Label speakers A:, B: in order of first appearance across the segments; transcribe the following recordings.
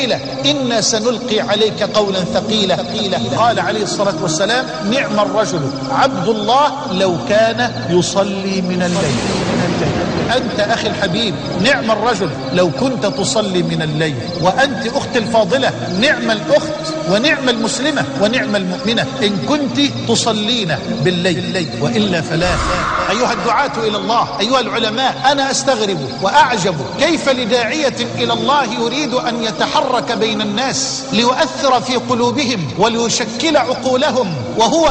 A: جبريل إنا سنلقي عليك قولا ثقيلا. قال عليه الصلاة والسلام نعم الرجل عبد الله لو كان يصلي من الليل. أنت أخي الحبيب نعم الرجل لو كنت تصلي من الليل. وأنت أختي الفاضلة نعم الأخت ونعم المسلمة ونعم المؤمنة إن كنت تصلين بالليل، وإلا فلا. أيها الدعاة إلى الله، أيها العلماء، أنا أستغرب وأعجب كيف لداعية إلى الله يريد أن يتحرك بين الناس ليؤثر في قلوبهم وليشكل عقولهم وهو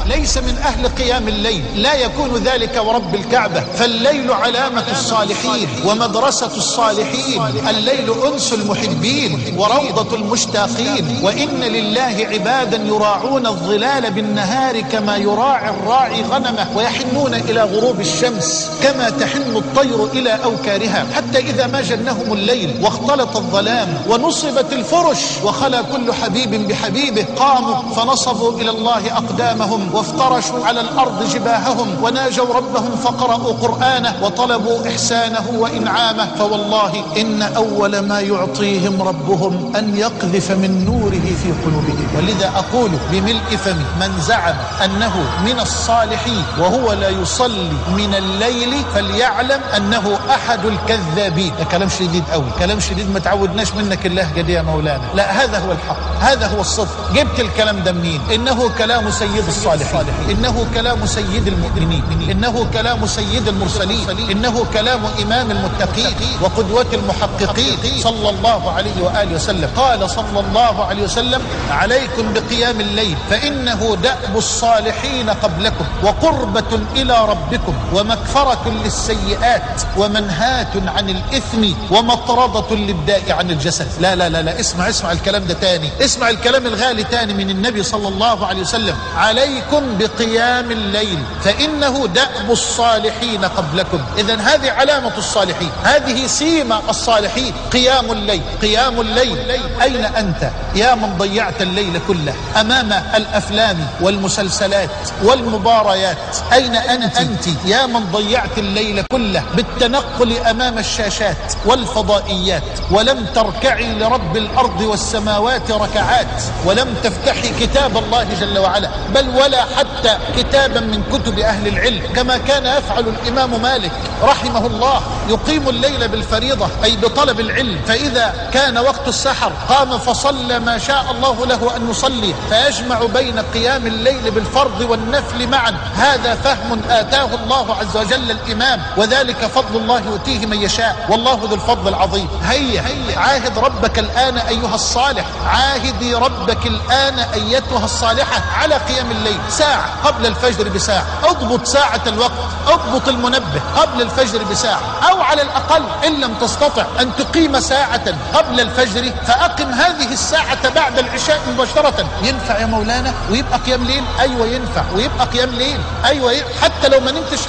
A: ليس من أهل قيام الليل. لا يكون ذلك ورب الكعبة، فالليل علامة الصالحين ومدرسة الصالحين، الليل أنس المحبين وروضة المشتاقين. وإن لله عبادا يراعون الظلال بالنهار كما يراعي الراعي غنمه، ويحنون إلى غروب الشمس كما تحن الطير إلى أوكارها، حتى إذا ما جنهم الليل واختلط الظلام ونصبت الفرش وخلى كل حبيب بحبيبه قاموا فنصبوا إلى الله أقدامهم وافترشوا على الأرض جباههم وناجوا ربهم فقرأوا قرآنه وطلبوا إحسانه وإنعامه. فوالله إن أول ما يعطيهم ربهم أن يقذف من نوره في قلوبهم. ولذا أقول بملء فمي من زعم أنه من الصالحين وهو لا يصلي من الليل فليعلم أنه أحد الكذابين. ده كلام شديد قوي، كلام شديد، ما تعودناش منك اللهجة دي يا مولانا. لا، هذا هو الحق، هذا هو الصدق. جبت الكلام ده منين؟ إنه كلام سيد الصالحين، إنه كلام سيد المؤمنين، إنه كلام سيد المرسلين، إنه كلام إمام المتقين وقدوة المحققين صلى الله عليه وآله وسلم. قال صلى الله عليه وسلم عليكم بقيام الليل فإنه دأب الصالحين قبلكم وقربة إلى ربكم ومكفرة للسيئات ومنهاة عن الإثم ومطردة للداء عن الجسد. لا لا لا لا، اسمع الكلام ده تاني، اسمع الكلام الغالي تاني من النبي صلى الله عليه وسلم. عليكم بقيام الليل فإنه دأب الصالحين قبلكم. إذن هذه علامة الصالحين، هذه سيمة الصالحين، قيام الليل. قيام الليل. أين أنت يا من ضيعت الليل كله أمام الأفلام والمسلسلات والمباريات؟ أين أنت يا من ضيعت الليل كله بالتنقل أمام الشاشات والفضائيات ولم تركعي لرب الأرض والسماوات ركعات ولم تفتحي كتاب الله جل وعلا، بل ولا حتى كتابا من كتب أهل العلم كما كان يفعل الإمام مالك رحمه الله، يقيم الليل بالفريضة أي بطلب العلم، فإذا كان وقت السحر قام فصلى ما شاء الله له أن يصلي، فيجمع بين قيام الليل بالفرض والنفل معا. هذا فهم آتاه الله عز وجل الإمام، وذلك فضل الله يؤتيه من يشاء، والله ذو الفضل العظيم. هيا عاهد ربك الآن أيها الصالح، عاهدي ربك الآن أيتها الصالحة على قيام الليل، ساعة قبل الفجر بساعة، اضبط ساعة الوقت، اضبط المنبه قبل الفجر بساعة، أو على الأقل إن لم تستطع أن تقيم ساعة قبل الفجر فأقم هذه الساعة بعد العشاء مباشرة. ينفع يا مولانا ويبقى قيام ليل؟ أيوة ينفع ويبقى قيام ليل، أيوة حتى لو ما نمتش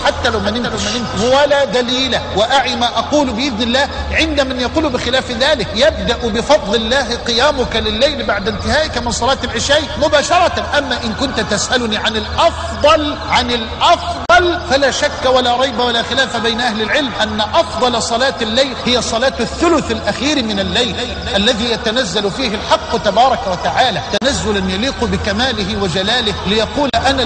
A: ولا دليل. وأعي ما أقول بإذن الله عند من يقول بخلاف ذلك. يبدأ بفضل الله قيامك لليل بعد انتهائك من صلاة العشاء مباشرة. أما إن كنت تسألني عن الأفضل فلا شك ولا ريب ولا خلاف بين أهل العلم أن أفضل صلاة الليل هي صلاة الثلث الأخير من الليل الذي يتنزل فيه الحق تبارك وتعالى تنزلا يليق بكماله وجلاله، ليقول أنا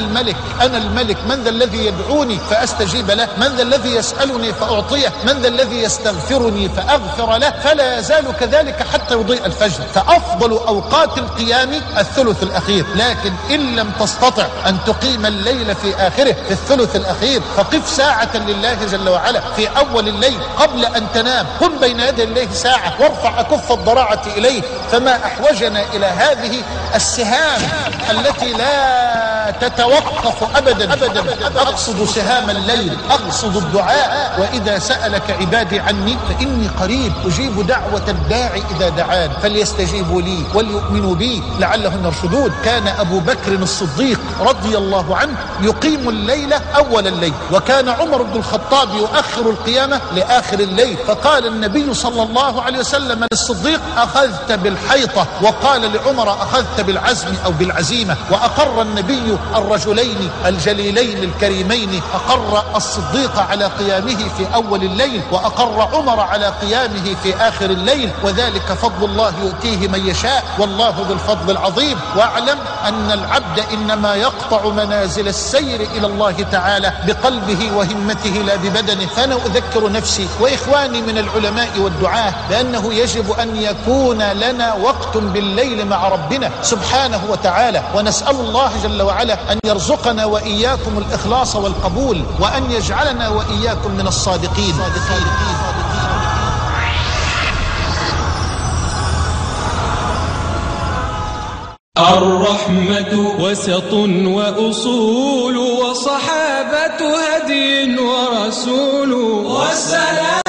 A: الملك، من ذا الذي يدعوني فأستجيب له، من ذا الذي يسألني فأعطيه، من ذا الذي يستغفرني فأغفر له، فلا يزال كذلك حتى يضيء الفجر. فأفضل أوقات القيام الثلث الأخير، لكن إن لم تستطع أن تقيم الليل في آخره في الثلث الأخير فقف ساعة لله جل وعلا في أول الليل قبل أن تنام، قم بين يدي الله ساعة وارفع أكف الضراعة إليه. فما أحوجنا إلى هذه السهام التي لا تتوقف أبدا. أقصد سهام الليل، أقصد الدعاء. وإذا سألك عبادي عني فإني قريب أجيب دعوة الداعي إذا دعان فليستجيبوا لي وليؤمنوا بي لعلهم يرشدون. كان أبو بكر الصديق رضي الله عنه يقيم الليل أول الليل، وكان عمر بن الخطاب يؤخر القيامة لآخر الليل. فقال النبي صلى الله عليه وسلم للصديق أخذت بالحيطة، وقال لعمر أخذت بالعزم أو بالعزيمة. وأقر النبي الرجلين الجليلين الكريمين، أقر الصديق أقيط على قيامه في أول الليل، وأقر عمر على قيامه في آخر الليل، وذلك فضل الله يؤتيه من يشاء، والله ذو الفضل العظيم. واعلم أن العبد إنما يقطع منازل السير إلى الله تعالى بقلبه وهمته لا ببدنه. فأنا أذكر نفسي وإخواني من العلماء والدعاة بأنه يجب أن يكون لنا وقت بالليل مع ربنا سبحانه وتعالى، ونسأل الله جل وعلا أن يرزقنا وإياكم الإخلاص والقبول، وأن يجعلنا وإياكم من الصادقين.
B: الرحمة وسط وأصول، وصحابة هدي ورسول، والسلام